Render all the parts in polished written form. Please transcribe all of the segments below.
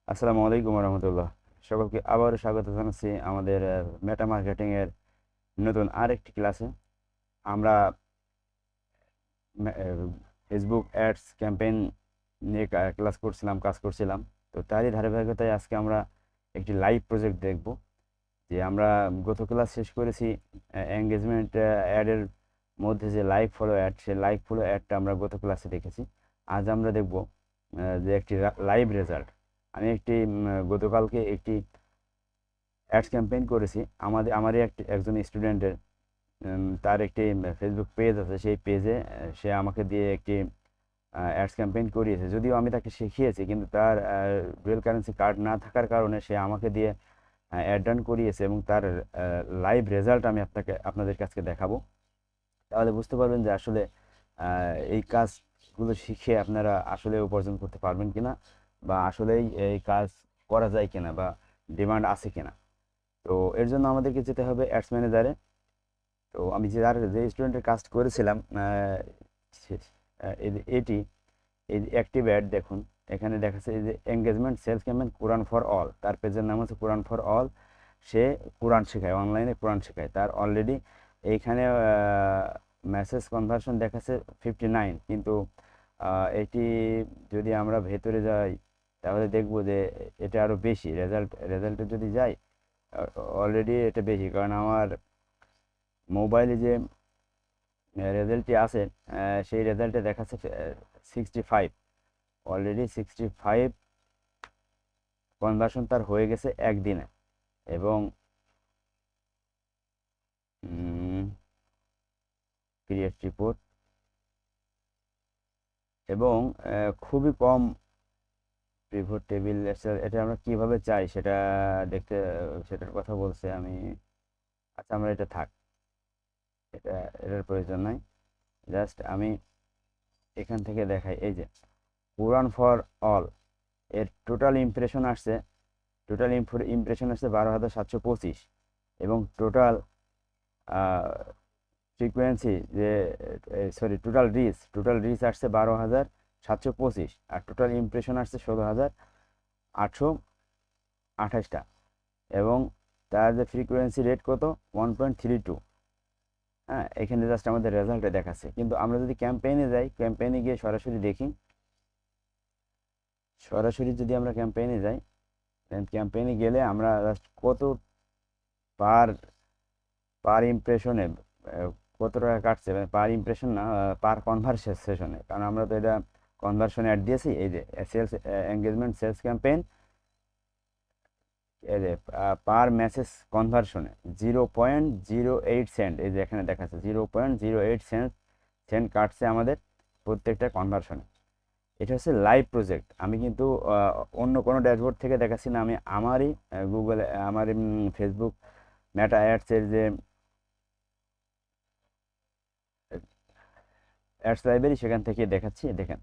আসসালামু আলাইকুম রহমতুল্লাহ। সকলকে আবারও স্বাগত জানাচ্ছি আমাদের মেটা মার্কেটিং এর নতুন আরেকটি ক্লাসে। আমরা ফেসবুক অ্যাডস ক্যাম্পেইন নিয়ে কাজ করছিলাম। তো তারই ধারাবাহিকতায় আজকে আমরা একটি লাইভ প্রজেক্ট দেখব। যে আমরা গত ক্লাস শেষ করেছি এঙ্গেজমেন্ট অ্যাডের মধ্যে যে লাইক ফলো অ্যাড, সেই লাইক ফলো অ্যাডটা আমরা গত ক্লাসে দেখেছি। আজ আমরা দেখব যে একটি লাইভ রেজাল্ট। আমি গতকালকে একটি অ্যাডস ক্যাম্পেইন করেছি। আমারই একজন স্টুডেন্টের তার একটি ফেসবুক পেজ আছে। সেই পেজে সে আমাকে দিয়ে একটি অ্যাডস ক্যাম্পেইন করিয়েছে। যদিও আমি তাকে শিখিয়েছি, কিন্তু তার ডুয়েল কারেন্সি কার্ড না থাকার কারণে সে আমাকে দিয়ে অ্যাড রান করিয়েছে এবং তার লাইভ রেজাল্ট আমি আপনাদের কাছে দেখাবো। তাহলে বুঝতে পারবেন যে আসলে এই কাজগুলো শিখে আপনারা আসলে উপার্জন করতে পারবেন কিনা, বা আসলেই এই কাজ করা যায় কিনা, বা ডিমান্ড আছে কিনা। তো এর জন্য আমাদেরকে যেতে হবে অ্যাডস ম্যানেজারে। তো আমি যে স্টুডেন্টের কাজটা করেছিলাম, সে- এটি এই অ্যাক্টিভ অ্যাড দেখুন। এখানে দেখাচ্ছে এই যে এঙ্গেজমেন্ট সেলস ক্যাম্পেইন কোরআন ফর অল। তার পেজের নাম হচ্ছে কোরআন ফর অল। সে কোরআন শেখায়, অনলাইনে কোরআন শেখায়। তার অলরেডি এইখানে মেসেজ কনভার্সন দেখাচ্ছে 59, কিন্তু এটি যদি আমরা ভেতরে যাই তাহলে দেখব যে এটা আরও বেশি। রেজাল্টে যদি যাই, অলরেডি এটা বেশি, কারণ আমার মোবাইলে যে রেজাল্টটি আছে সেই রেজাল্টে দেখাচ্ছে 65। অলরেডি 65 কনভার্সন তার হয়ে গেছে একদিনে। এবং ক্রিয়েট রিপোর্ট, এবং খুবই কম পিভট টেবিল। এটা আমরা কিভাবে চাই সেটা দেখতে, সেটার কথা বলছে। আচ্ছা, আমরা এটা থাক, এটা এটার প্রয়োজন নাই। জাস্ট আমি এখান থেকে দেখাই। এই যে কোরআন ফর অল এর টোটাল ইমপ্রেশন আসছে 12,725। এবং টোটাল ফ্রিকোয়েন্সি যে টোটাল রিচ আসছে 12,725। আর টোটাল ইমপ্রেশন আসছে 16,828টা। এবং তার যে ফ্রিকোয়েন্সি রেট কত, 1.32। হ্যাঁ, এখানে জাস্ট আমাদের রেজাল্টে দেখাচ্ছে। কিন্তু আমরা যদি ক্যাম্পেইনে যাই, ক্যাম্পেইনে গিয়ে সরাসরি দেখি, সরাসরি যদি আমরা ক্যাম্পেইনে যাই, ক্যাম্পেইনে গেলে আমরা জাস্ট কত পার পার ইমপ্রেশনে কত টাকা কাটছে, মানে পার ইমপ্রেশন না, পার কনভারসেশনে। কারণ আমরা তো এটা কনভার্সনে অ্যাড দিয়েছি। এই যে সেলস এঙ্গেজমেন্ট সেলস ক্যাম্পেইন, এই যে পার মেসেজ কনভার্সনে 0.08 সেন্ট। এই যে এখানে দেখাচ্ছে 0.08 সেন্ট সেন্ট কাটছে আমাদের প্রত্যেকটা কনভার্সনে। এটা হচ্ছে লাইভ প্রজেক্ট। আমি কিন্তু অন্য কোনো ড্যাশবোর্ড থেকে দেখাচ্ছি না। আমি আমারই গুগল, আমার ফেসবুক মেটা অ্যাডসের যে অ্যাডস লাইব্রেরি, সেখান থেকে দেখাচ্ছি। দেখেন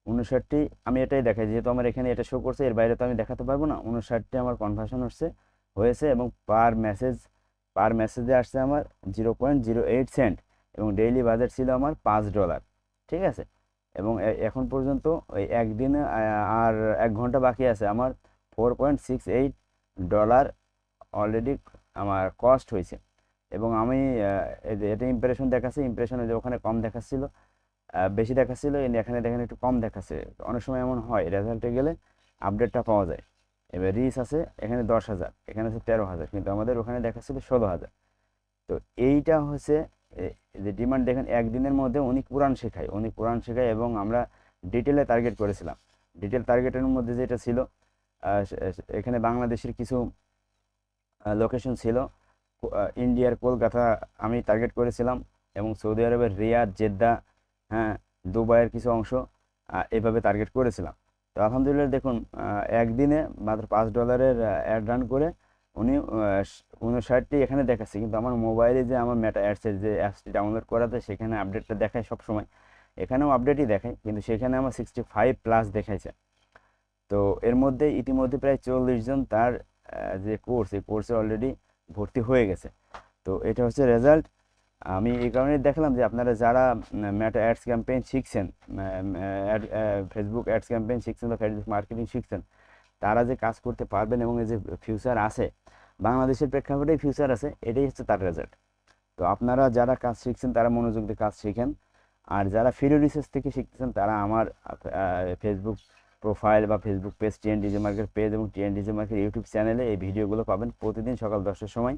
59। আমি এটাই দেখাই, যেহেতু আমার এখানে এটা শো করছে, এর বাইরে তো আমি দেখাতে পারবো না। 59টি আমার কনভার্সন হয়েছে। এবং পার মেসেজে আসছে আমার 0.08 সেন্ট। এবং ডেইলি বাজেট ছিল আমার $5। ঠিক আছে। এবং এখন পর্যন্ত ওই একদিনে আর 1 ঘন্টা বাকি আছে, আমার $4.68 অলরেডি আমার কস্ট হয়েছে। এবং আমি এই যে এটা ইমপ্রেশন দেখাচ্ছে, ইমপ্রেশনে যে ওখানে কম দেখাচ্ছিল, বেশি দেখাচ্ছিল, এখানে দেখেন একটু কম দেখাচ্ছে। অনেক সময় এমন হয়, রেজাল্টে গেলে আপডেটটা পাওয়া যায়। এবার রিচ আছে এখানে 10,000, এখানে আছে 13,000, কিন্তু আমাদের ওখানে দেখাচ্ছিল 16,000। তো এইটা হচ্ছে যে ডিমান্ড। দেখেন একদিনের মধ্যে উনি কোরআন শেখায় এবং আমরা ডিটেলে টার্গেট করেছিলাম। ডিটেল টার্গেটের মধ্যে যেটা ছিল, এখানে বাংলাদেশের কিছু লোকেশন ছিল। ইন্ডিয়ার কলকাতা আমি টার্গেট করেছিলাম, এবং সৌদি আরবের রিয়াদ, জেদ্দা, হ্যাঁ, দুবাইয়ের কিছু অংশ এভাবে টার্গেট করেছিলাম। তো আলহামদুলিল্লাহ দেখুন, একদিনে মাত্র $5 অ্যাড রান করে উনি 59টি এখানে দেখাচ্ছে। কিন্তু আমার মোবাইলে যে আমার মেটা অ্যাডসের যে অ্যাপসটি ডাউনলোড করাতে, সেখানে আপডেটটা দেখায় সব সময়। এখানেও আপডেটই দেখায়, কিন্তু সেখানে আমার 65+ দেখাইছে। তো এর মধ্যে ইতিমধ্যে প্রায় 40 জন তার যে কোর্স, এই কোর্সে অলরেডি ভর্তি হয়ে গেছে। তো এটা হচ্ছে রেজাল্ট। আমি এই কারণে দেখলাম যে আপনারা যারা মেটা অ্যাডস ক্যাম্পেইন শিখছেন, ফেসবুক অ্যাডস ক্যাম্পেইন শিখছেন বা ফেসবুক মার্কেটিং শিখছেন, তারা যে কাজ করতে পারবেন এবং এই যে ফিউচার আছে, বাংলাদেশের প্রেক্ষাপটেই ফিউচার আছে, এটাই হচ্ছে তার রেজাল্ট। তো আপনারা যারা কাজ শিখছেন তারা মনোযোগ দিয়ে কাজ শিখেন, আর যারা ফ্রি রিসার্চ থেকে শিখতেছেন তারা আমার ফেসবুক প্রোফাইল বা ফেসবুক পেজ টিএনডিজে মার্কেট পেজ এবং টিএনডিজে মার্কেট ইউটিউব চ্যানেলে এই ভিডিওগুলো পাবেন প্রতিদিন সকাল 10টার সময়।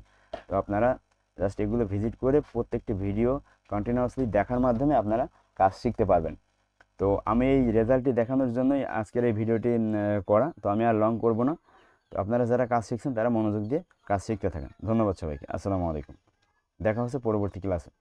তো আপনারা জাস্ট এগুলো ভিজিট করে প্রত্যেকটি ভিডিও কন্টিনিউয়াসলি দেখার মাধ্যমে আপনারা কাজ শিখতে পারবেন। তো আমি এই রেজাল্টটি দেখানোর জন্যই আজকের এই ভিডিওটি করা। তো আমি আর লং করব না। তো আপনারা যারা কাজ শিখছেন তারা মনোযোগ দিয়ে কাজ শিখতে থাকেন। ধন্যবাদ সবাইকে। আসসালামু আলাইকুম। দেখা হচ্ছে পরবর্তী ক্লাসে।